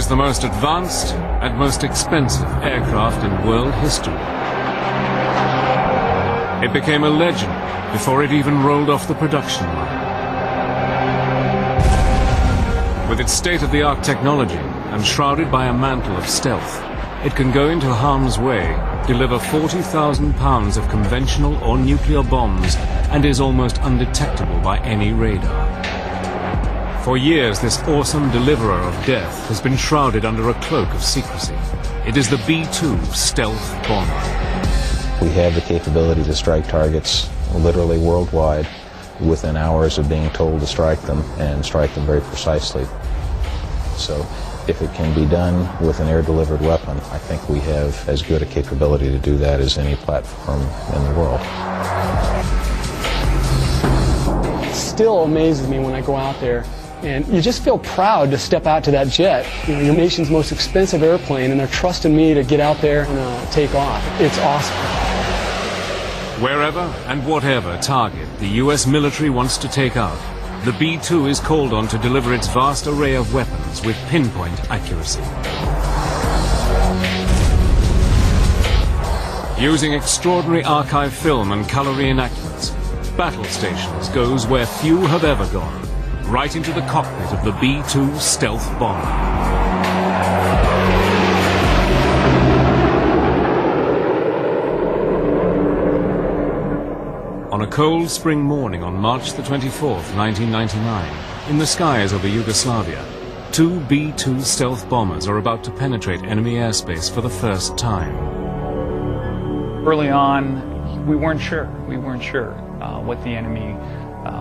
is the most advanced and most expensive aircraft in world history. It became a legend before it even rolled off the production line. With its state-of-the-art technology and shrouded by a mantle of stealth, it can go into harm's way, deliver 40,000 pounds of conventional or nuclear bombs, and is almost undetectable by any radar. For years, this awesome deliverer of death has been shrouded under a cloak of secrecy. It is the B-2 stealth bomber. We have the capability to strike targets literally worldwide within hours of being told to strike them, and strike them very precisely. So if it can be done with an air-delivered weapon, I think we have as good a capability to do that as any platform in the world. It still amazes me when I go out there, and you just feel proud to step out to that jet. You know, your nation's most expensive airplane, and they're trusting me to get out there and take off. It's awesome. Wherever and whatever target the US military wants to take out, the B-2 is called on to deliver its vast array of weapons with pinpoint accuracy. Using extraordinary archive film and color reenactments, Battle Stations goes where few have ever gone, right into the cockpit of the B-2 stealth bomber. On a cold spring morning on March the 24th, 1999, in the skies over Yugoslavia, two B-2 stealth bombers are about to penetrate enemy airspace for the first time. Early on, we weren't sure. What the enemy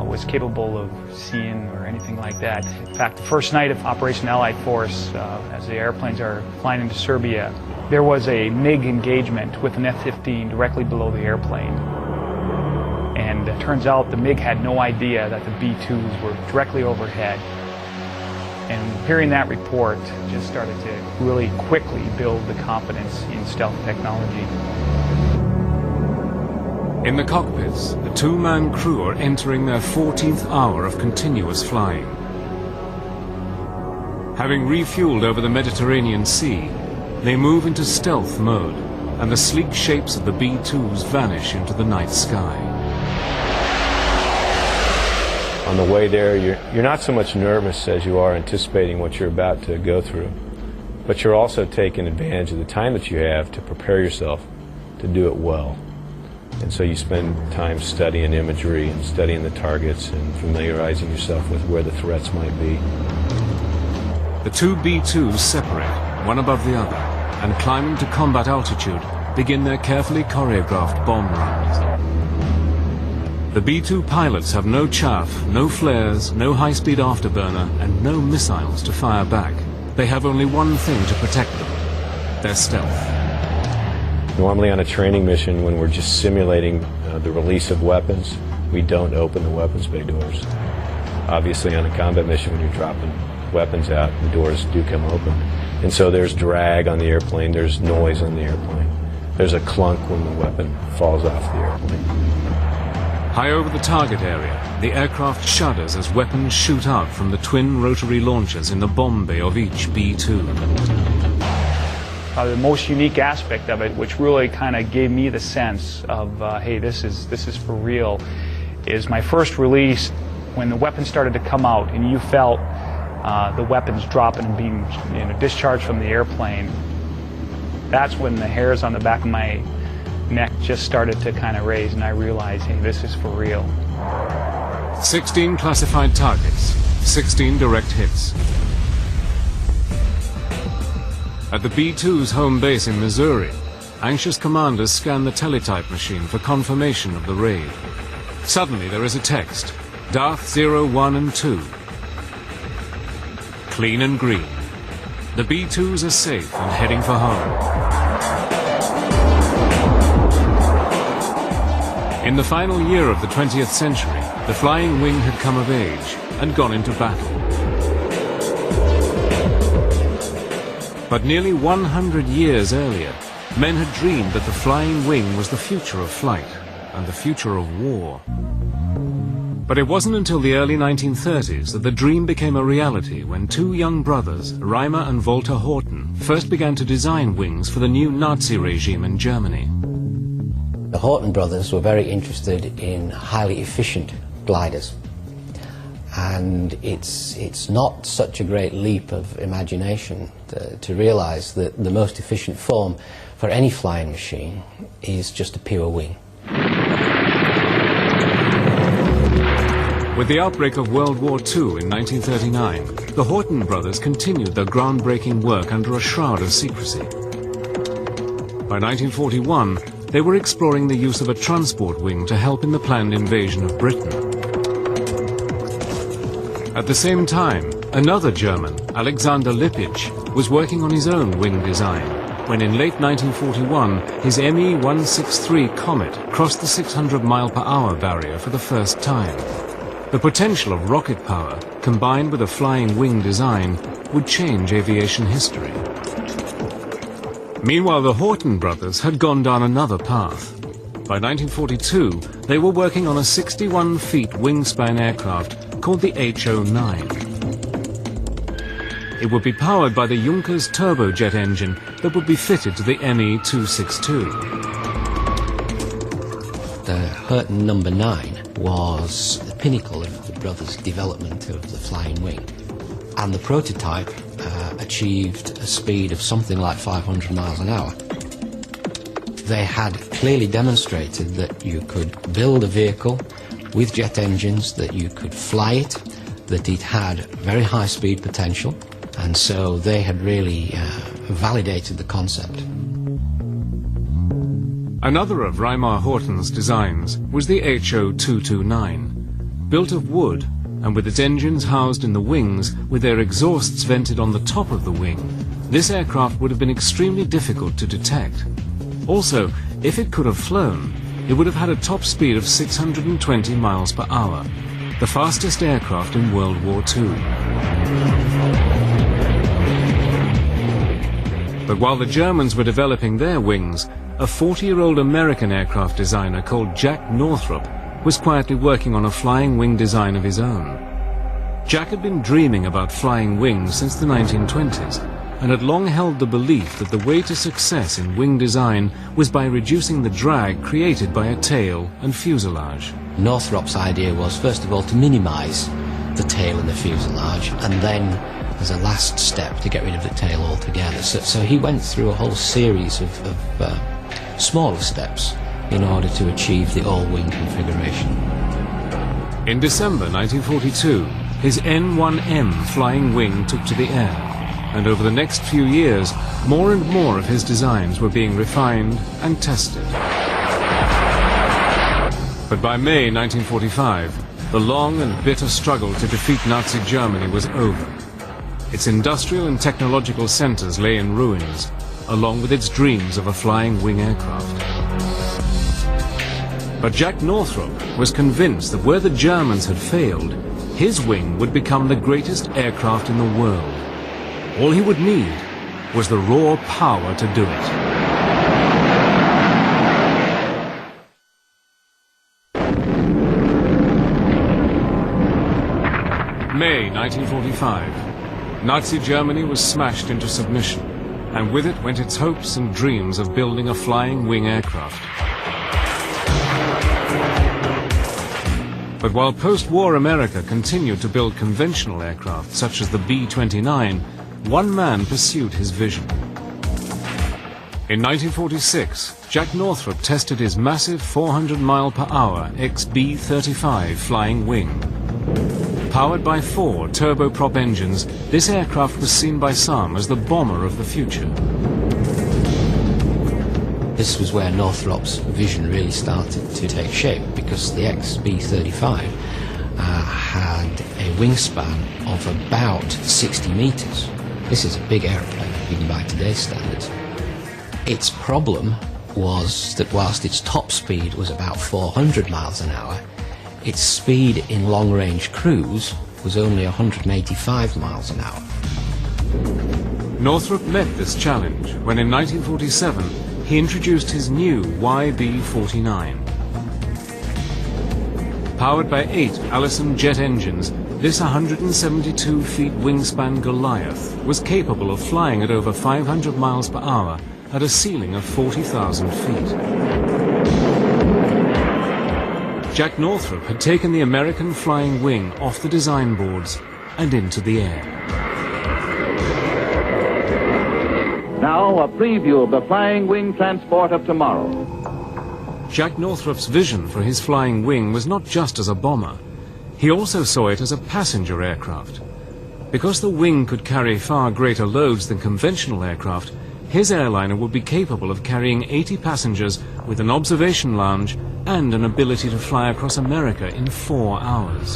was capable of seeing or anything like that. In fact, the first night of Operation Allied Force, as the airplanes are flying into Serbia, there was a MiG engagement with an F-15 directly below the airplane. And it turns out the MiG had no idea that the B-2s were directly overhead. And hearing that report just started to really quickly build the confidence in stealth technology. In the cockpits, the two-man crew are entering their 14th hour of continuous flying. Having refueled over the Mediterranean Sea, they move into stealth mode, and the sleek shapes of the B-2s vanish into the night sky. On the way there, you're not so much nervous as you are anticipating what you're about to go through, but you're also taking advantage of the time that you have to prepare yourself to do it well. And so you spend time studying imagery and studying the targets and familiarizing yourself with where the threats might be. The two B-2s separate, one above the other, and climbing to combat altitude, begin their carefully choreographed bomb runs. The B-2 pilots have no chaff, no flares, no high-speed afterburner, and no missiles to fire back. They have only one thing to protect them: their stealth. Normally on a training mission, when we're just simulating the release of weapons, we don't open the weapons bay doors. Obviously on a combat mission, when you're dropping weapons out, the doors do come open. And so there's drag on the airplane, there's noise on the airplane. There's a clunk when the weapon falls off the airplane. High over the target area, the aircraft shudders as weapons shoot out from the twin rotary launchers in the bomb bay of each B-2. The most unique aspect of it, which really kind of gave me the sense of, hey, this is for real, is my first release when the weapons started to come out and you felt the weapons dropping and being discharged from the airplane. That's when the hairs on the back of my neck just started to kind of raise, and I realized, hey, this is for real. 16 classified targets, 16 direct hits. At the B-2's home base in Missouri, anxious commanders scan the teletype machine for confirmation of the raid. Suddenly there is a text: Darth 0, 1 and 2. Clean and green. The B-2s are safe and heading for home. In the final year of the 20th century, the Flying Wing had come of age and gone into battle. But nearly 100 years earlier, men had dreamed that the Flying Wing was the future of flight and the future of war. But it wasn't until the early 1930s that the dream became a reality when two young brothers, Reimer and Walter Horten, first began to design wings for the new Nazi regime in Germany. The Horten brothers were very interested in highly efficient gliders. And it's not such a great leap of imagination to realize that the most efficient form for any flying machine is just a pure wing. With the outbreak of World War II in 1939, the Horten brothers continued their groundbreaking work under a shroud of secrecy. By 1941, they were exploring the use of a transport wing to help in the planned invasion of Britain. At the same time, another German, Alexander Lippisch, was working on his own wing design, when in late 1941 his Me-163 Comet crossed the 600-mile-per-hour barrier for the first time. The potential of rocket power, combined with a flying wing design, would change aviation history. Meanwhile, the Horten brothers had gone down another path. By 1942, they were working on a 61-feet wingspan aircraft called the H-09. It would be powered by the Junkers turbojet engine that would be fitted to the Me-262. The Horten No. 9 was the pinnacle of the brothers' development of the flying wing. And the prototype achieved a speed of something like 500 miles an hour. They had clearly demonstrated that you could build a vehicle with jet engines, that you could fly it, that it had very high speed potential, and so they had really validated the concept. Another of Reimar Horten's designs was the HO-229. Built of wood, and with its engines housed in the wings, with their exhausts vented on the top of the wing, this aircraft would have been extremely difficult to detect. Also, if it could have flown, it would have had a top speed of 620 miles per hour, the fastest aircraft in World War II. But while the Germans were developing their wings, a 40-year-old American aircraft designer called Jack Northrop was quietly working on a flying wing design of his own. Jack had been dreaming about flying wings since the 1920s and had long held the belief that the way to success in wing design was by reducing the drag created by a tail and fuselage. Northrop's idea was, first of all, to minimize the tail and the fuselage, and then, as a last step, to get rid of the tail altogether. So he went through a whole series of smaller steps in order to achieve the all-wing configuration. In December 1942, his N-1M flying wing took to the air, and over the next few years, more and more of his designs were being refined and tested. But by May 1945, the long and bitter struggle to defeat Nazi Germany was over. Its industrial and technological centers lay in ruins, along with its dreams of a flying wing aircraft. But Jack Northrop was convinced that where the Germans had failed, his wing would become the greatest aircraft in the world. All he would need was the raw power to do it. May 1945. Nazi Germany was smashed into submission, and with it went its hopes and dreams of building a flying wing aircraft. But while post-war America continued to build conventional aircraft such as the B-29, one man pursued his vision. In 1946, Jack Northrop tested his massive 400-mile-per-hour XB-35 flying wing. Powered by 4 turboprop engines, this aircraft was seen by some as the bomber of the future. This was where Northrop's vision really started to take shape, because the XB-35 had a wingspan of about 60 meters. This is a big airplane, even by today's standards. Its problem was that whilst its top speed was about 400 miles an hour, its speed in long-range cruise was only 185 miles an hour. Northrop met this challenge when in 1947 he introduced his new YB-49. Powered by 8 Allison jet engines, this 172-feet wingspan Goliath was capable of flying at over 500 miles per hour at a ceiling of 40,000 feet. Jack Northrop had taken the American Flying Wing off the design boards and into the air. Now, a preview of the Flying Wing transport of tomorrow. Jack Northrop's vision for his flying wing was not just as a bomber. He also saw it as a passenger aircraft. Because the wing could carry far greater loads than conventional aircraft, his airliner would be capable of carrying 80 passengers with an observation lounge and an ability to fly across America in 4 hours.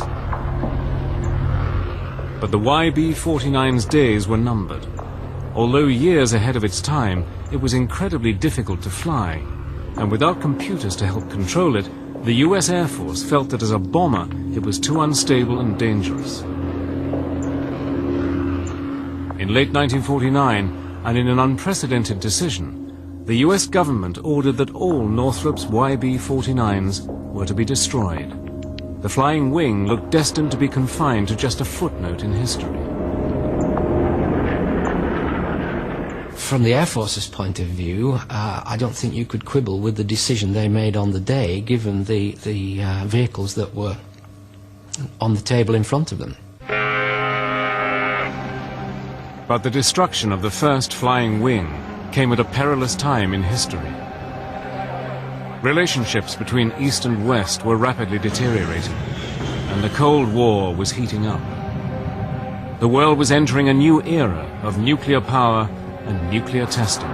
But the YB-49's days were numbered. Although years ahead of its time, it was incredibly difficult to fly. And without computers to help control it, the US Air Force felt that as a bomber, it was too unstable and dangerous. In late 1949, and in an unprecedented decision, the US government ordered that all Northrop's YB-49s were to be destroyed. The Flying Wing looked destined to be confined to just a footnote in history. From the Air Force's point of view, I don't think you could quibble with the decision they made on the day, given the vehicles that were on the table in front of them. But the destruction of the first Flying Wing came at a perilous time in history. Relationships between East and West were rapidly deteriorating, and the Cold War was heating up. The world was entering a new era of nuclear power and nuclear testing.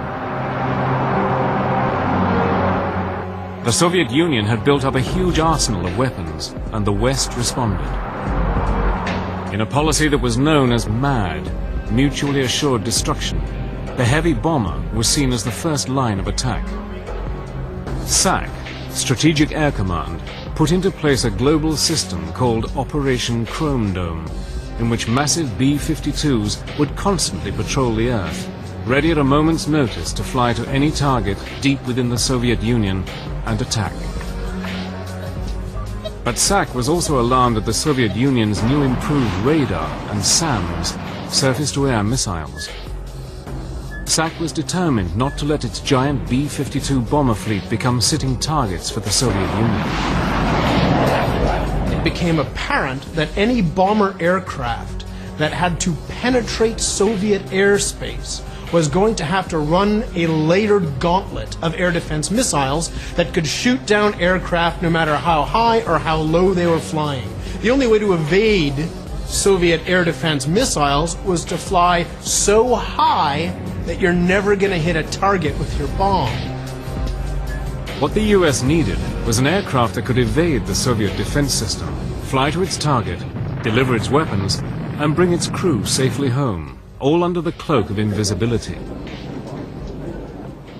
The Soviet Union had built up a huge arsenal of weapons, and the West responded. In a policy that was known as MAD, Mutually Assured Destruction, the heavy bomber was seen as the first line of attack. SAC, Strategic Air Command, put into place a global system called Operation Chrome Dome, in which massive B-52s would constantly patrol the Earth, ready at a moment's notice to fly to any target deep within the Soviet Union and attack. But SAC was also alarmed at the Soviet Union's new improved radar and SAMs, surface-to-air missiles. SAC was determined not to let its giant B-52 bomber fleet become sitting targets for the Soviet Union. It became apparent that any bomber aircraft that had to penetrate Soviet airspace was going to have to run a layered gauntlet of air defense missiles that could shoot down aircraft no matter how high or how low they were flying. The only way to evade Soviet air defense missiles was to fly so high that you're never going to hit a target with your bomb. What the US needed was an aircraft that could evade the Soviet defense system, fly to its target, deliver its weapons, and bring its crew safely home, all under the cloak of invisibility.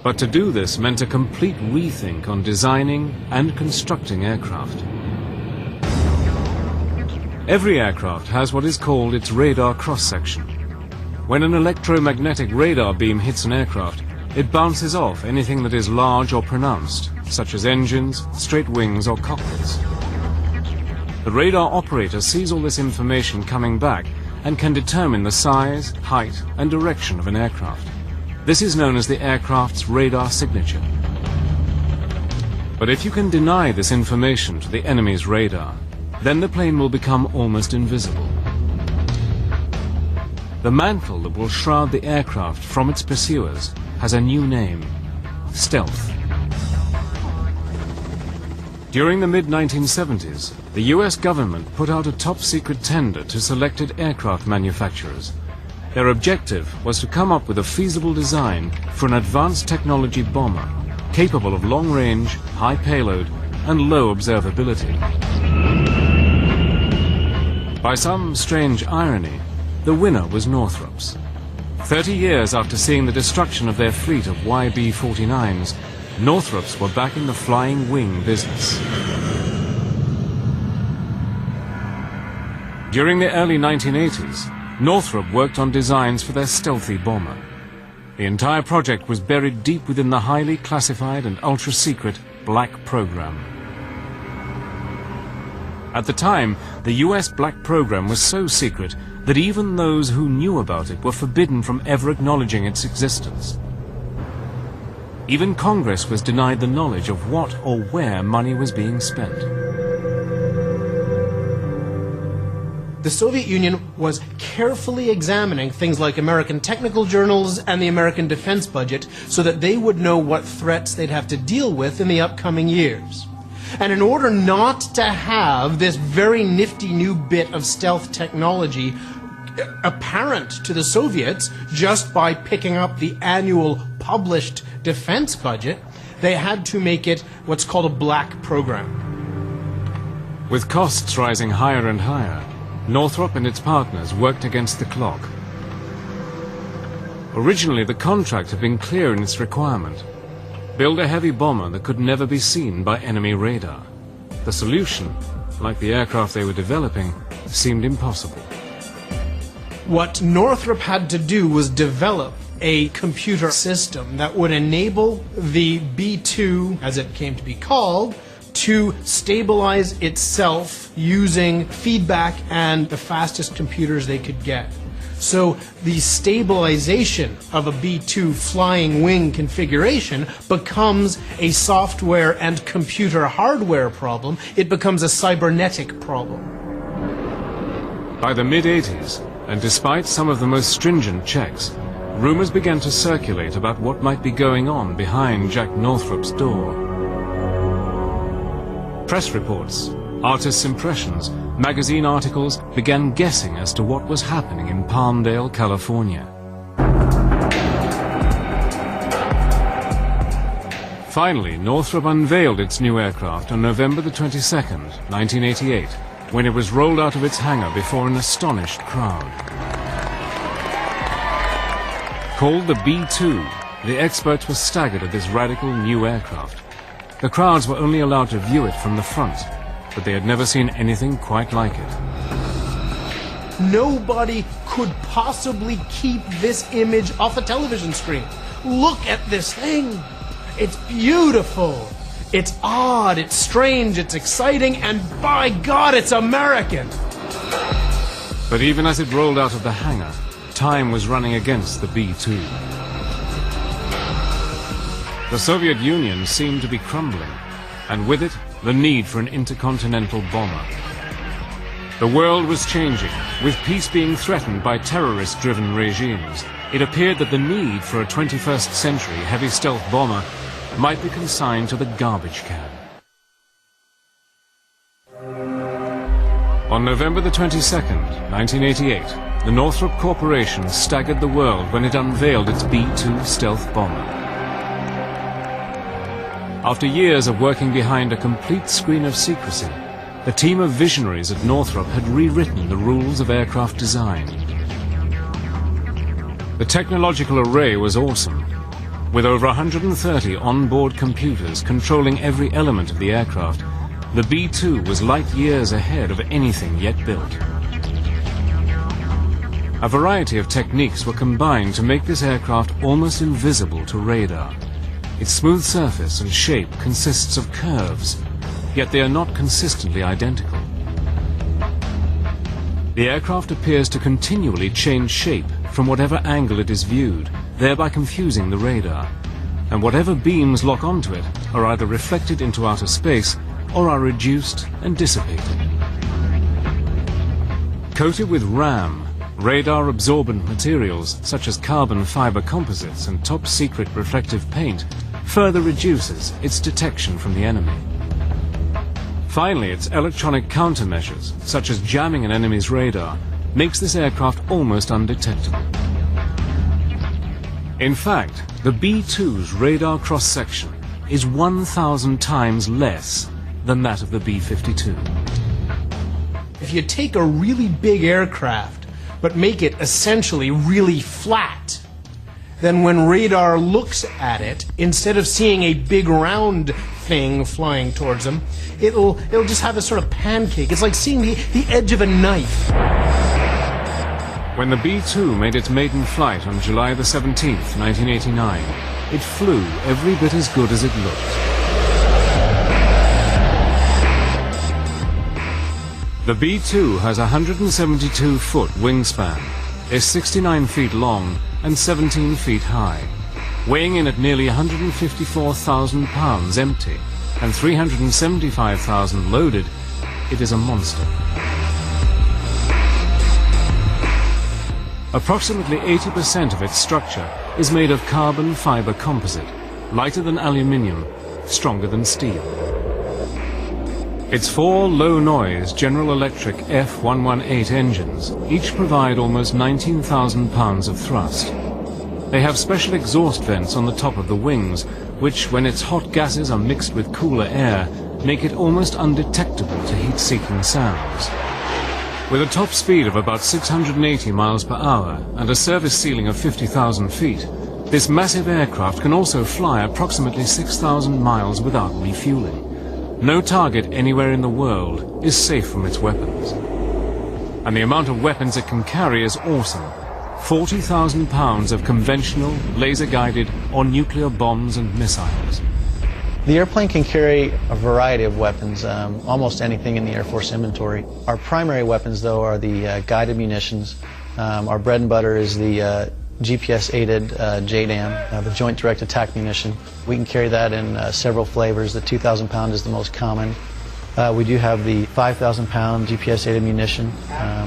But to do this meant a complete rethink on designing and constructing aircraft. Every aircraft has what is called its radar cross-section. When an electromagnetic radar beam hits an aircraft, it bounces off anything that is large or pronounced, such as engines, straight wings, or cockpits. The radar operator sees all this information coming back and can determine the size, height, and direction of an aircraft. This is known as the aircraft's radar signature. But if you can deny this information to the enemy's radar, then the plane will become almost invisible. The mantle that will shroud the aircraft from its pursuers has a new name: stealth. During the mid-1970s, the US government put out a top-secret tender to selected aircraft manufacturers. Their objective was to come up with a feasible design for an advanced technology bomber, capable of long range, high payload, and low observability. By some strange irony, the winner was Northrop's. 30 years after seeing the destruction of their fleet of YB-49s, Northrop's were back in the flying wing business. During the early 1980s, Northrop worked on designs for their stealthy bomber. The entire project was buried deep within the highly classified and ultra-secret Black program. At the time, the US Black program was so secret that even those who knew about it were forbidden from ever acknowledging its existence. Even Congress was denied the knowledge of what or where money was being spent. The Soviet Union was carefully examining things like American technical journals and the American defense budget so that they would know what threats they'd have to deal with in the upcoming years. And in order not to have this very nifty new bit of stealth technology apparent to the Soviets just by picking up the annual published defense budget, they had to make it what's called a black program. With costs rising higher and higher, Northrop and its partners worked against the clock. Originally, the contract had been clear in its requirement: build a heavy bomber that could never be seen by enemy radar. The solution, like the aircraft they were developing, seemed impossible. What Northrop had to do was develop a computer system that would enable the B-2, as it came to be called, to stabilize itself using feedback and the fastest computers they could get. So the stabilization of a B-2 flying wing configuration becomes a software and computer hardware problem. It becomes a cybernetic problem. By the mid-80s, and despite some of the most stringent checks, rumors began to circulate about what might be going on behind Jack Northrop's door. Press reports, artists' impressions, magazine articles began guessing as to what was happening in Palmdale, California. Finally, Northrop unveiled its new aircraft on November the 22nd, 1988, when it was rolled out of its hangar before an astonished crowd. Called the B-2, the experts were staggered at this radical new aircraft. The crowds were only allowed to view it from the front, but they had never seen anything quite like it. Nobody could possibly keep this image off a television screen. Look at this thing. It's beautiful. It's odd, it's strange, it's exciting, and by God, it's American. But even as it rolled out of the hangar, time was running against the B-2. The Soviet Union seemed to be crumbling, and with it, the need for an intercontinental bomber. The world was changing, with peace being threatened by terrorist-driven regimes. It appeared that the need for a 21st century heavy stealth bomber might be consigned to the garbage can. On November the 22nd, 1988, the Northrop Corporation staggered the world when it unveiled its B-2 stealth bomber. After years of working behind a complete screen of secrecy, the team of visionaries at Northrop had rewritten the rules of aircraft design. The technological array was awesome. With over 130 onboard computers controlling every element of the aircraft, the B-2 was light years ahead of anything yet built. A variety of techniques were combined to make this aircraft almost invisible to radar. Its smooth surface and shape consists of curves, yet they are not consistently identical. The aircraft appears to continually change shape from whatever angle it is viewed, thereby confusing the radar, and whatever beams lock onto it are either reflected into outer space or are reduced and dissipated. Coated with RAM, radar-absorbent materials such as carbon fiber composites and top-secret reflective paint further reduces its detection from the enemy. Finally, its electronic countermeasures, such as jamming an enemy's radar, makes this aircraft almost undetectable. In fact, the B-2's radar cross-section is 1,000 times less than that of the B-52. If you take a really big aircraft, but make it essentially really flat, then when radar looks at it, instead of seeing a big round thing flying towards them, it'll just have a sort of pancake. It's like seeing the edge of a knife. When the B-2 made its maiden flight on July the 17th, 1989, it flew every bit as good as it looked. The B-2 has a 172-foot wingspan, is 69 feet long and 17 feet high. Weighing in at nearly 154,000 pounds empty and 375,000 loaded, it is a monster. Approximately 80% of its structure is made of carbon fiber composite, lighter than aluminium, stronger than steel. Its 4 low-noise General Electric F118 engines each provide almost 19,000 pounds of thrust. They have special exhaust vents on the top of the wings, which, when its hot gases are mixed with cooler air, make it almost undetectable to heat-seeking sounds. With a top speed of about 680 miles per hour and a service ceiling of 50,000 feet, this massive aircraft can also fly approximately 6,000 miles without refueling. No target anywhere in the world is safe from its weapons. And the amount of weapons it can carry is awesome. 40,000 pounds of conventional, laser-guided or nuclear bombs and missiles. The airplane can carry a variety of weapons, almost anything in the Air Force inventory. Our primary weapons, though, are the guided munitions. Our bread and butter is the GPS-aided JDAM, the Joint Direct Attack Munition. We can carry that in several flavors. The 2,000 pound is the most common. We do have the 5,000 pound GPS-aided munition.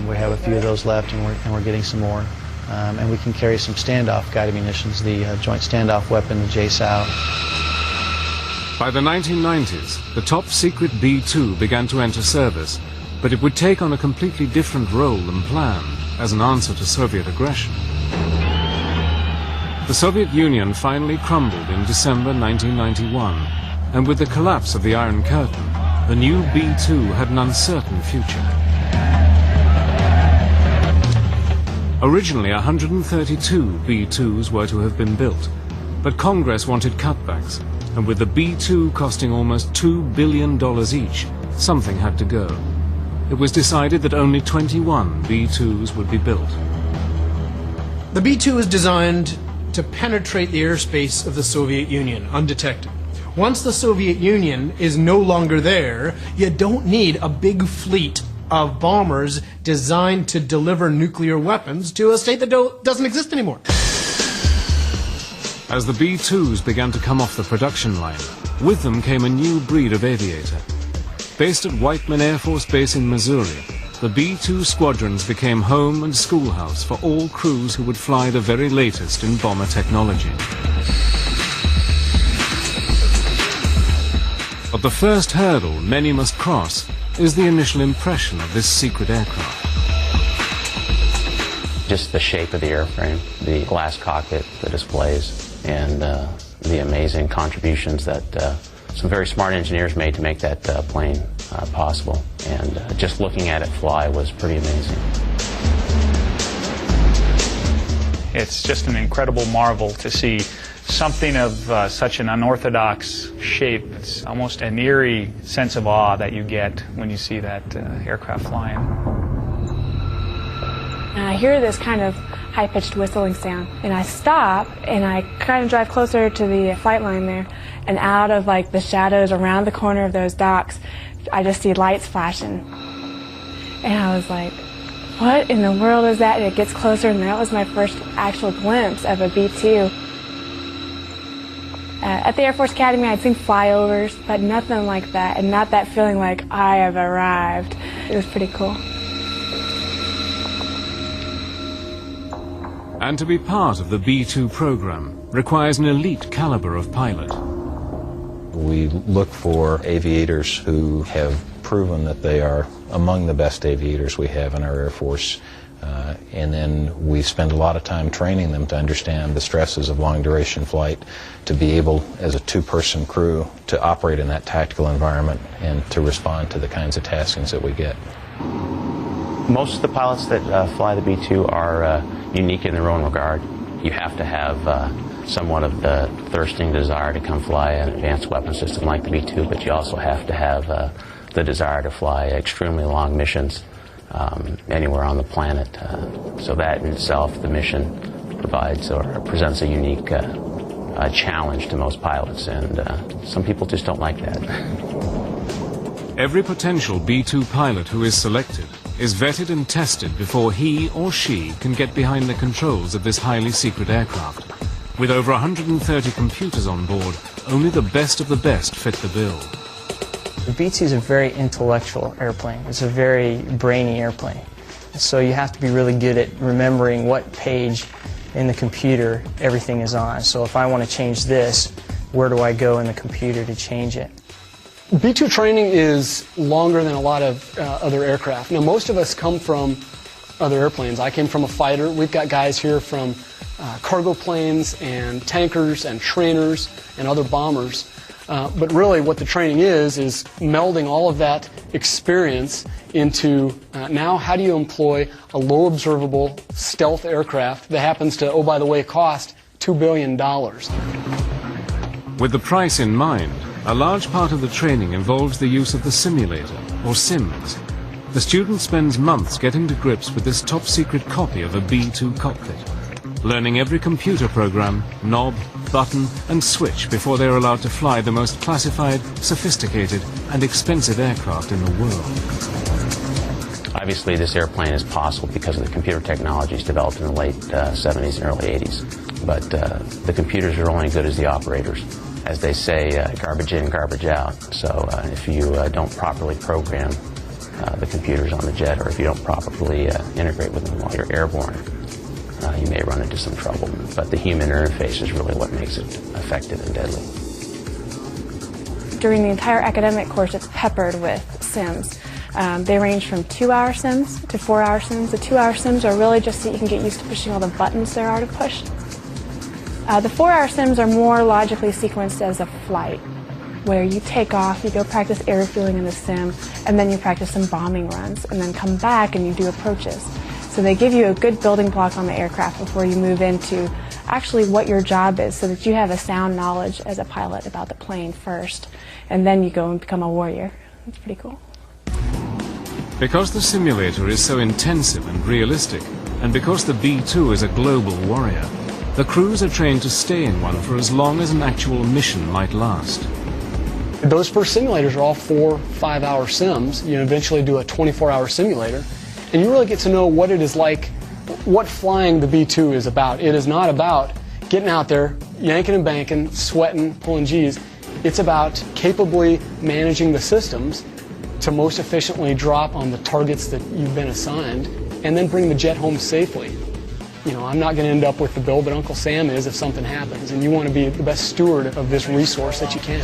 We have a few of those left, and we're getting some more. And we can carry some standoff guided munitions, the Joint Standoff Weapon, the JSOW. By the 1990s, the top-secret B-2 began to enter service, but it would take on a completely different role than planned as an answer to Soviet aggression. The Soviet Union finally crumbled in December 1991, and with the collapse of the Iron Curtain, the new B-2 had an uncertain future. Originally, 132 B-2s were to have been built, but Congress wanted cutbacks, and with the B-2 costing almost $2 billion each, something had to go. It was decided that only 21 B-2s would be built. The B-2 is designed to penetrate the airspace of the Soviet Union undetected. Once the Soviet Union is no longer there, you don't need a big fleet of bombers designed to deliver nuclear weapons to a state that doesn't exist anymore. As the B-2s began to come off the production line, with them came a new breed of aviator. Based at Whiteman Air Force Base in Missouri, the B-2 squadrons became home and schoolhouse for all crews who would fly the very latest in bomber technology. But the first hurdle many must cross is the initial impression of this secret aircraft. Just the shape of the airframe, the glass cockpit, the displays, and the amazing contributions that some very smart engineers made to make that plane possible. And just looking at it fly was pretty amazing. It's just an incredible marvel to see something of such an unorthodox shape. It's almost an eerie sense of awe that you get when you see that aircraft flying. And I hear this kind of high-pitched whistling sound, and I stop and I kind of drive closer to the flight line there, and out of like the shadows around the corner of those docks, I just see lights flashing. And I was like, what in the world is that? And it gets closer, and that was my first actual glimpse of a B-2. At the Air Force Academy, I'd seen flyovers, but nothing like that, and not that feeling like I have arrived. It was pretty cool. And to be part of the B-2 program requires an elite caliber of pilot. We look for aviators who have proven that they are among the best aviators we have in our Air Force. And then we spend a lot of time training them to understand the stresses of long-duration flight, to be able, as a two-person crew, to operate in that tactical environment and to respond to the kinds of taskings that we get. Most of the pilots that fly the B-2 are unique in their own regard. You have to have somewhat of the thirsting desire to come fly an advanced weapon system like the B-2, but you also have to have the desire to fly extremely long missions anywhere on the planet. So that in itself, the mission provides or presents a unique challenge to most pilots, and some people just don't like that. Every potential B-2 pilot who is selected is vetted and tested before he or she can get behind the controls of this highly secret aircraft. With over 130 computers on board, only the best of the best fit the bill. The B-2 is a very intellectual airplane. It's a very brainy airplane. So you have to be really good at remembering what page in the computer everything is on. So if I want to change this, where do I go in the computer to change it? B-2 training is longer than a lot of other aircraft. Now, most of us come from other airplanes. I came from a fighter. We've got guys here from cargo planes and tankers and trainers and other bombers. But really what the training is melding all of that experience into now how do you employ a low observable stealth aircraft that happens to, oh, by the way, cost $2 billion. With the price in mind, a large part of the training involves the use of the simulator, or sims. The student spends months getting to grips with this top-secret copy of a B-2 cockpit, learning every computer program, knob, button, and switch before they're allowed to fly the most classified, sophisticated, and expensive aircraft in the world. Obviously, this airplane is possible because of the computer technologies developed in the late 70s and early 80s. But the computers are only good as the operators. As they say, garbage in, garbage out. So if you don't properly program the computers on the jet, or if you don't properly integrate with them while you're airborne, you may run into some trouble. But the human interface is really what makes it effective and deadly. During the entire academic course, it's peppered with sims. They range from 2-hour sims to 4-hour sims. The 2-hour sims are really just so you can get used to pushing all the buttons there are to push. The 4-hour sims are more logically sequenced as a flight, where you take off, you go practice airfueling in the sim, and then you practice some bombing runs, and then come back and you do approaches. So they give you a good building block on the aircraft before you move into actually what your job is, so that you have a sound knowledge as a pilot about the plane first, and then you go and become a warrior. It's pretty cool. Because the simulator is so intensive and realistic, and because the B-2 is a global warrior, the crews are trained to stay in one for as long as an actual mission might last. Those first simulators are all 4-5-hour sims. You eventually do a 24-hour simulator, and you really get to know what it is like, what flying the B-2 is about. It is not about getting out there, yanking and banking, sweating, pulling G's. It's about capably managing the systems to most efficiently drop on the targets that you've been assigned, and then bring the jet home safely. You know, I'm not going to end up with the bill, but Uncle Sam is if something happens, and you want to be the best steward of this resource that you can.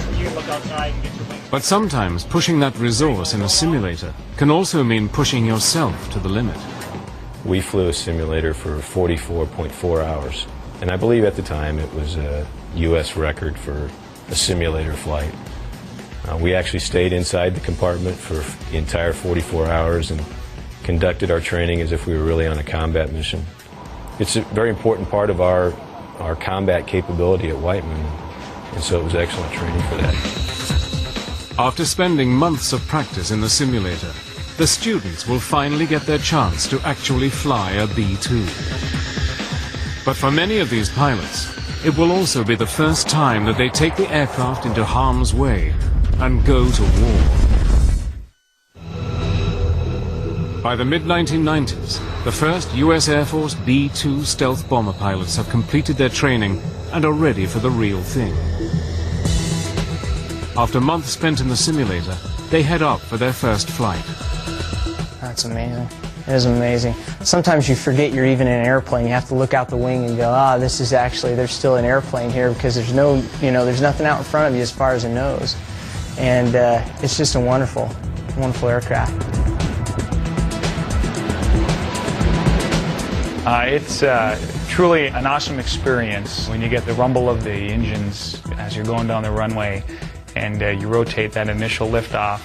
But sometimes pushing that resource in a simulator can also mean pushing yourself to the limit. We flew a simulator for 44.4 hours, and I believe at the time it was a U.S. record for a simulator flight. We actually stayed inside the compartment for the entire 44 hours and conducted our training as if we were really on a combat mission. It's a very important part of our combat capability at Whiteman, and so it was excellent training for that. After spending months of practice in the simulator, the students will finally get their chance to actually fly a B-2. But for many of these pilots, it will also be the first time that they take the aircraft into harm's way and go to war. By the mid-1990s, the first U.S. Air Force B-2 stealth bomber pilots have completed their training and are ready for the real thing. After months spent in the simulator, they head up for their first flight. That's amazing. It is amazing. Sometimes you forget you're even in an airplane. You have to look out the wing and go, this is actually, there's still an airplane here, because there's no, there's nothing out in front of you as far as a nose. And it's just a wonderful, wonderful aircraft. It's truly an awesome experience when you get the rumble of the engines as you're going down the runway and you rotate that initial liftoff.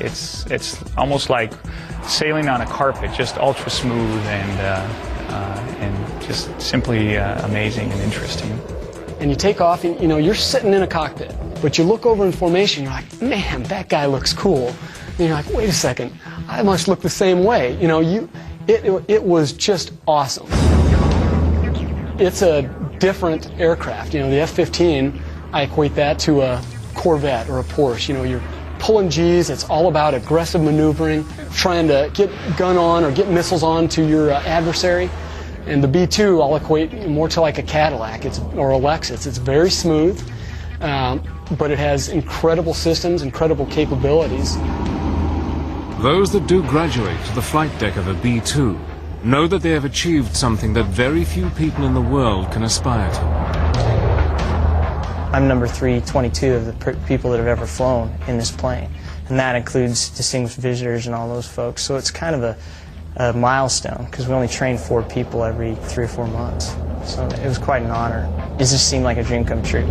It's almost like sailing on a carpet, just ultra smooth and just simply amazing and interesting. And you take off, and you're sitting in a cockpit, but you look over in formation, you're like, man, that guy looks cool. And you're like, wait a second, I must look the same way. It was just awesome. It's a different aircraft. The F-15, I equate that to a Corvette or a Porsche. You're pulling G's. It's all about aggressive maneuvering, trying to get gun on or get missiles on to your adversary. And the B-2 I'll equate more to like a Cadillac or a Lexus. It's very smooth, but it has incredible systems, incredible capabilities. Those that do graduate to the flight deck of a B-2 know that they have achieved something that very few people in the world can aspire to. I'm number 322 of the people that have ever flown in this plane, and that includes distinguished visitors and all those folks. So it's kind of a milestone, because we only train 4 people every 3 or 4 months. So it was quite an honor. It just seemed like a dream come true.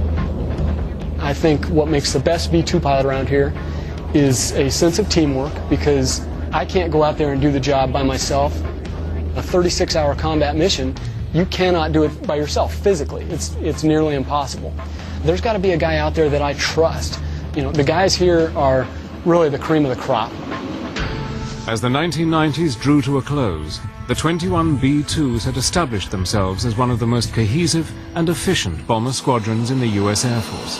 I think what makes the best B-2 pilot around here is a sense of teamwork, because I can't go out there and do the job by myself. A 36-hour combat mission, you cannot do it by yourself physically. It's nearly impossible. There's got to be a guy out there that I trust. You know, the guys here are really the cream of the crop. As the 1990s drew to a close, the 21 B-2s had established themselves as one of the most cohesive and efficient bomber squadrons in the U.S. Air Force.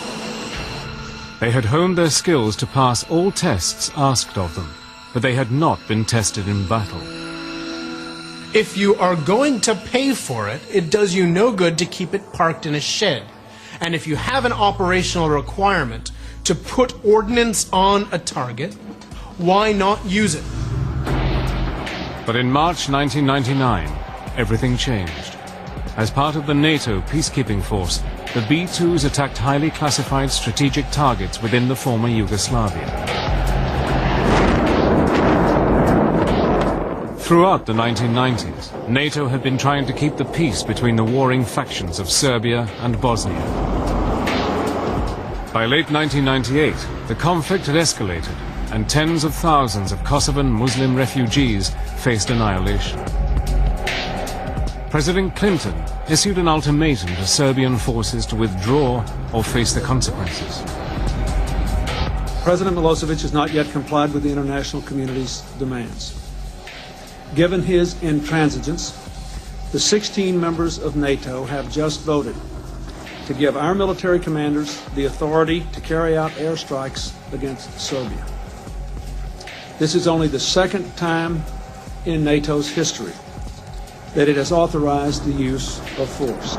They had honed their skills to pass all tests asked of them, but they had not been tested in battle. If you are going to pay for it, it does you no good to keep it parked in a shed. And if you have an operational requirement to put ordnance on a target, why not use it? But in March 1999, everything changed. As part of the NATO peacekeeping force, the B-2s attacked highly classified strategic targets within the former Yugoslavia. Throughout the 1990s, NATO had been trying to keep the peace between the warring factions of Serbia and Bosnia. By late 1998, the conflict had escalated, and tens of thousands of Kosovan Muslim refugees faced annihilation. President Clinton issued an ultimatum to Serbian forces to withdraw or face the consequences. President Milosevic has not yet complied with the international community's demands. Given his intransigence, the 16 members of NATO have just voted to give our military commanders the authority to carry out airstrikes against Serbia. This is only the second time in NATO's history that it has authorized the use of force.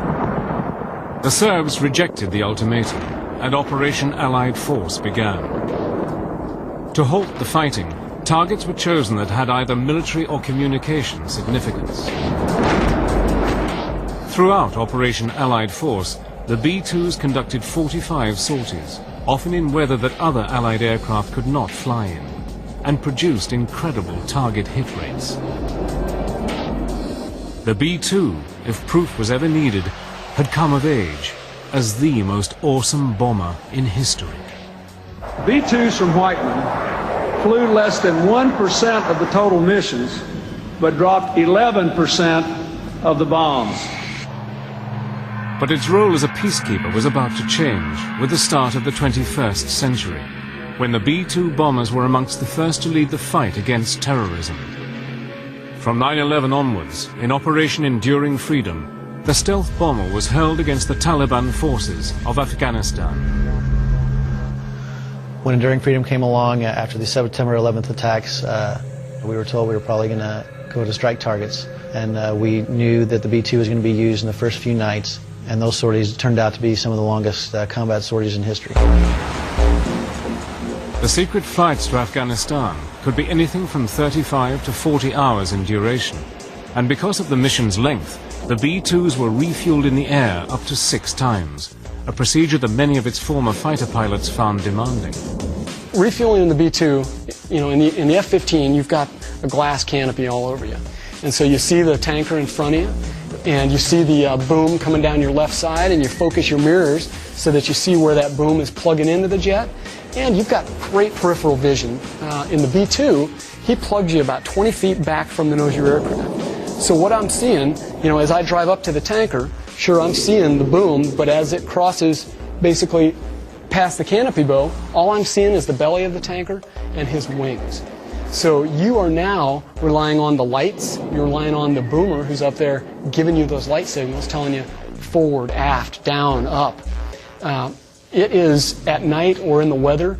The Serbs rejected the ultimatum, and Operation Allied Force began. To halt the fighting, targets were chosen that had either military or communication significance. Throughout Operation Allied Force, the B-2s conducted 45 sorties, often in weather that other Allied aircraft could not fly in, and produced incredible target hit rates. The B-2, if proof was ever needed, had come of age as the most awesome bomber in history. B-2s from Whiteman flew less than 1% of the total missions, but dropped 11% of the bombs. But its role as a peacekeeper was about to change with the start of the 21st century, when the B-2 bombers were amongst the first to lead the fight against terrorism. From 9/11 onwards, in Operation Enduring Freedom, the stealth bomber was hurled against the Taliban forces of Afghanistan. When Enduring Freedom came along after the September 11th attacks, we were told we were probably going to go to strike targets, and we knew that the B-2 was going to be used in the first few nights, and those sorties turned out to be some of the longest combat sorties in history. The secret flights to Afghanistan could be anything from 35 to 40 hours in duration, and because of the mission's length, the B-2s were refueled in the air up to 6 times, a procedure that many of its former fighter pilots found demanding. Refueling in the B-2, you know, in the F-15, you've got a glass canopy all over you. And so you see the tanker in front of you, and you see the boom coming down your left side, and you focus your mirrors so that you see where that boom is plugging into the jet. And you've got great peripheral vision. In the B-2, he plugs you about 20 feet back from the nose of your aircraft. So what I'm seeing, you know, as I drive up to the tanker, sure, I'm seeing the boom, but as it crosses basically past the canopy bow, all I'm seeing is the belly of the tanker and his wings. So you are now relying on the lights, you're relying on the boomer who's up there giving you those light signals, telling you forward, aft, down, up. It is, at night or in the weather,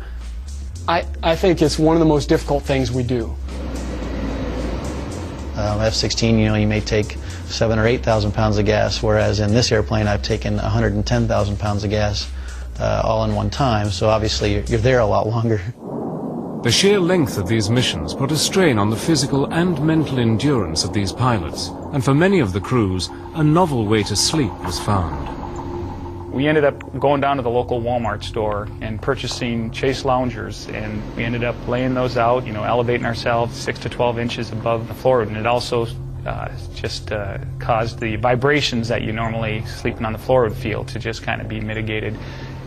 I think it's one of the most difficult things we do. F-16, you may take 7,000 or 8,000 pounds of gas, whereas in this airplane I've taken 110,000 pounds of gas all in one time, so obviously you're there a lot longer. The sheer length of these missions put a strain on the physical and mental endurance of these pilots, and for many of the crews, a novel way to sleep was found. We ended up going down to the local Walmart store and purchasing Chase loungers, and we ended up laying those out, elevating ourselves 6 to 12 inches above the floor, and it also just caused the vibrations that you normally sleeping on the floor would feel to just kind of be mitigated,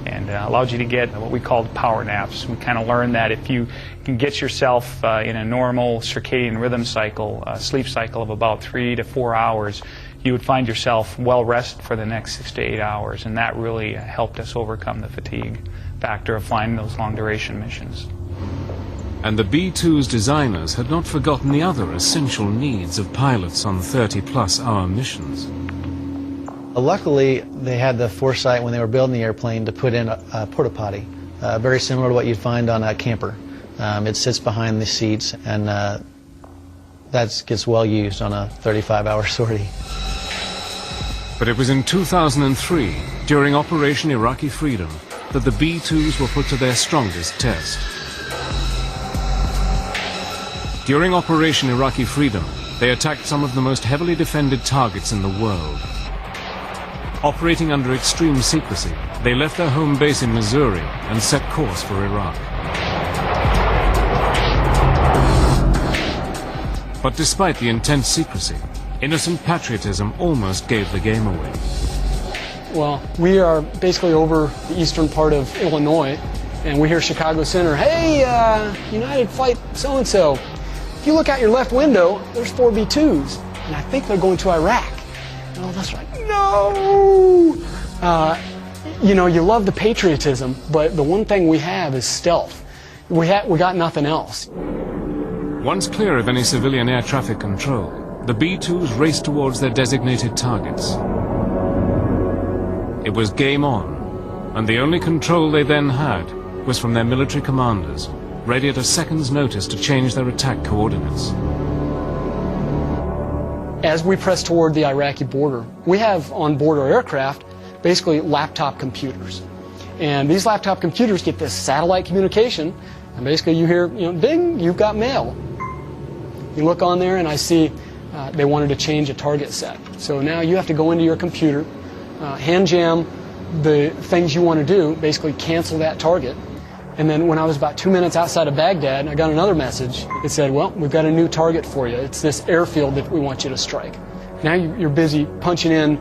and allowed you to get what we called power naps. We kind of learned that if you can get yourself in a normal circadian rhythm cycle, a sleep cycle of about 3 to 4 hours, you would find yourself well rested for the next 6 to 8 hours, and that really helped us overcome the fatigue factor of flying those long duration missions. And the B-2's designers had not forgotten the other essential needs of pilots on 30-plus hour missions. Luckily, they had the foresight when they were building the airplane to put in a porta potty, very similar to what you'd find on a camper. It sits behind the seats, and that gets well used on a 35-hour sortie. But it was in 2003, during Operation Iraqi Freedom, that the B-2s were put to their strongest test. During Operation Iraqi Freedom, they attacked some of the most heavily defended targets in the world. Operating under extreme secrecy, they left their home base in Missouri and set course for Iraq. But despite the intense secrecy, innocent patriotism almost gave the game away. Well, we are basically over the eastern part of Illinois, and we hear Chicago Center, "Hey, United Flight so-and-so, if you look out your left window, there's 4 B-2s, and I think they're going to Iraq." And all of us are like, no! You love the patriotism, but the one thing we have is stealth. We got nothing else. Once clear of any civilian air traffic control, the B-2s raced towards their designated targets. It was game on, and the only control they then had was from their military commanders, ready at a second's notice to change their attack coordinates. As we press toward the Iraqi border, we have on board our aircraft basically laptop computers. And these laptop computers get this satellite communication, and basically you hear, ding, you've got mail. You look on there and I see they wanted to change a target set. So now you have to go into your computer, hand jam the things you want to do, basically cancel that target. And then when I was about 2 minutes outside of Baghdad, I got another message. It said, well, we've got a new target for you. It's this airfield that we want you to strike. Now you're busy punching in,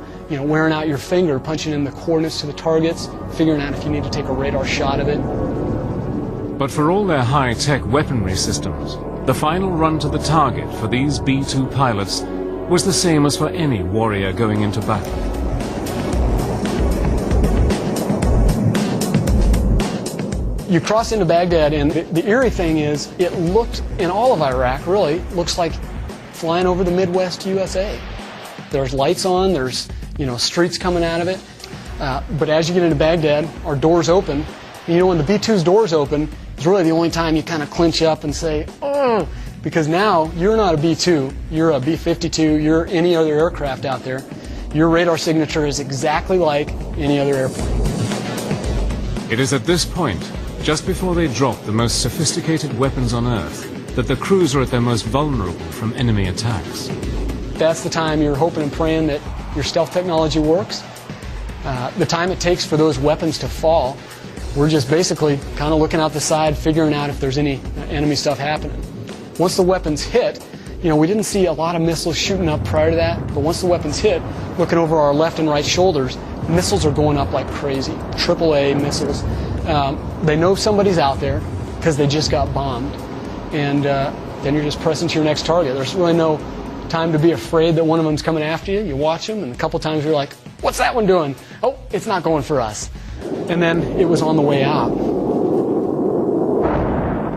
wearing out your finger, punching in the coordinates to the targets, figuring out if you need to take a radar shot of it. But for all their high-tech weaponry systems, the final run to the target for these B-2 pilots was the same as for any warrior going into battle. You cross into Baghdad, and the eerie thing is, it looked, in all of Iraq, really, looks like flying over the Midwest USA. There's lights on, there's, streets coming out of it. But as you get into Baghdad, our doors open. And when the B-2's doors open, it's really the only time you kind of clinch up and say, oh, because now you're not a B-2, you're a B-52, you're any other aircraft out there. Your radar signature is exactly like any other airplane. It is at this point, just before they drop the most sophisticated weapons on Earth, that the crews are at their most vulnerable from enemy attacks. That's the time you're hoping and praying that your stealth technology works. The time it takes for those weapons to fall, we're just basically kind of looking out the side, figuring out if there's any enemy stuff happening. Once the weapons hit, we didn't see a lot of missiles shooting up prior to that, but once the weapons hit, looking over our left and right shoulders, missiles are going up like crazy, AAA missiles. They know somebody's out there because they just got bombed, and then you're just pressing to your next target. There's really no time to be afraid that one of them's coming after you. You watch them, and a couple times you're like, what's that one doing? Oh, it's not going for us. And then it was on the way out.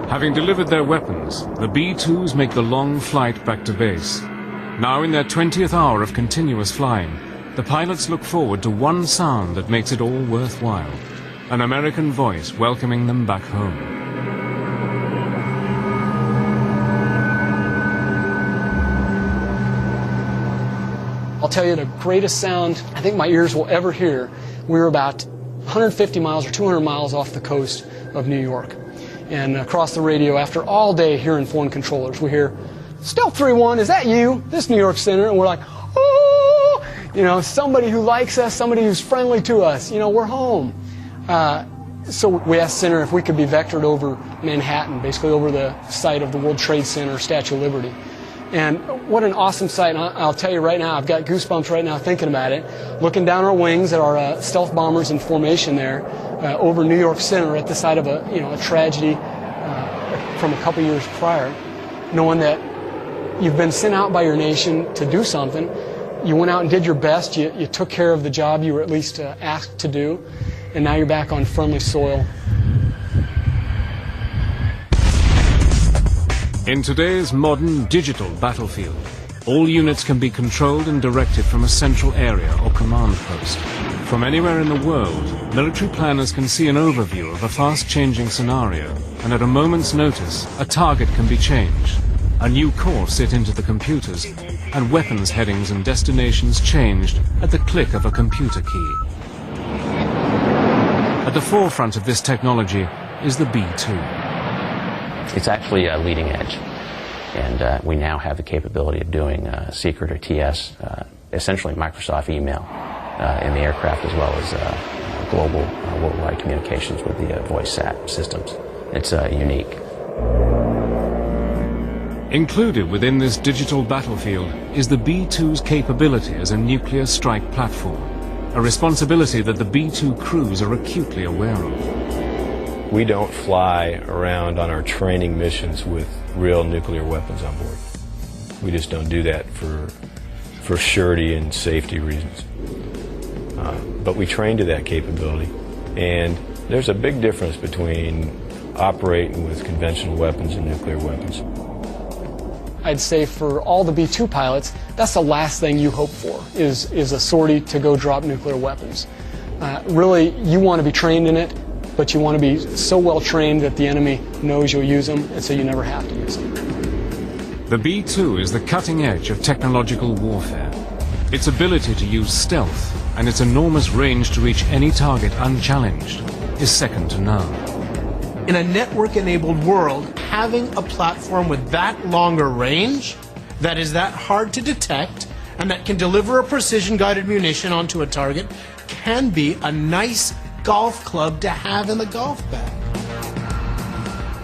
Having delivered their weapons, the B-2s make the long flight back to base. Now in their 20th hour of continuous flying, the pilots look forward to one sound that makes it all worthwhile. An American voice welcoming them back home. tell you the greatest sound I think my ears will ever hear. We were about 150 miles or 200 miles off the coast of New York. And across the radio, after all day hearing foreign controllers, we hear, "Stealth 3-1, is that you? This New York Center?" And we're like, "Oh!" You know, somebody who likes us, somebody who's friendly to us. You know, we're home. So we asked Center if we could be vectored over Manhattan, basically over the site of the World Trade Center, Statue of Liberty. And what an awesome sight. And I'll tell you right now, I've got goosebumps right now thinking about it. Looking down our wings at our stealth bombers in formation there over New York Center at the site of a tragedy from a couple years prior, knowing that you've been sent out by your nation to do something. You went out and did your best. You took care of the job you were at least asked to do. And now you're back on friendly soil. In today's modern digital battlefield, all units can be controlled and directed from a central area or command post. From anywhere in the world, military planners can see an overview of a fast-changing scenario, and at a moment's notice, a target can be changed, a new course set into the computers, and weapons headings and destinations changed at the click of a computer key. At the forefront of this technology is the B-2. It's actually leading edge, and we now have the capability of doing secret or TS, essentially Microsoft email in the aircraft, as well as global worldwide communications with the voice SAT systems. It's unique. Included within this digital battlefield is the B-2's capability as a nuclear strike platform, a responsibility that the B-2 crews are acutely aware of. We don't fly around on our training missions with real nuclear weapons on board. We just don't do that for surety and safety reasons. But we train to that capability, and there's a big difference between operating with conventional weapons and nuclear weapons. I'd say for all the B-2 pilots, that's the last thing you hope for, is a sortie to go drop nuclear weapons. Really, you want to be trained in it, but you want to be so well trained that the enemy knows you'll use them, and so you never have to use them. The B-2 is the cutting edge of technological warfare. Its ability to use stealth and its enormous range to reach any target unchallenged is second to none. In a network-enabled world, having a platform with that longer range, that is that hard to detect, and that can deliver a precision-guided munition onto a target, can be a nice golf club to have in the golf bag.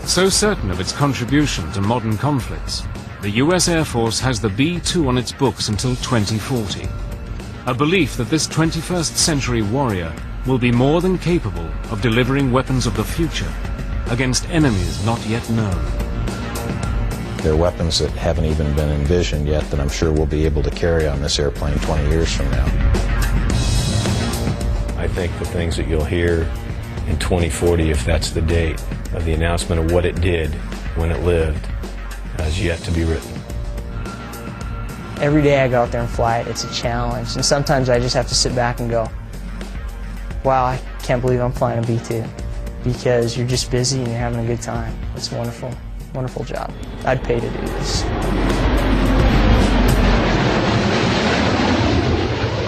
So certain of its contribution to modern conflicts, the US Air Force has the B-2 on its books until 2040. A belief that this 21st century warrior will be more than capable of delivering weapons of the future against enemies not yet known. There are weapons that haven't even been envisioned yet that I'm sure we'll be able to carry on this airplane 20 years from now. I think the things that you'll hear in 2040, if that's the date, of the announcement of what it did when it lived, has yet to be written. Every day I go out there and fly it, it's a challenge. And sometimes I just have to sit back and go, wow, I can't believe I'm flying a B-2. Because you're just busy and you're having a good time. It's wonderful, wonderful job. I'd pay to do this.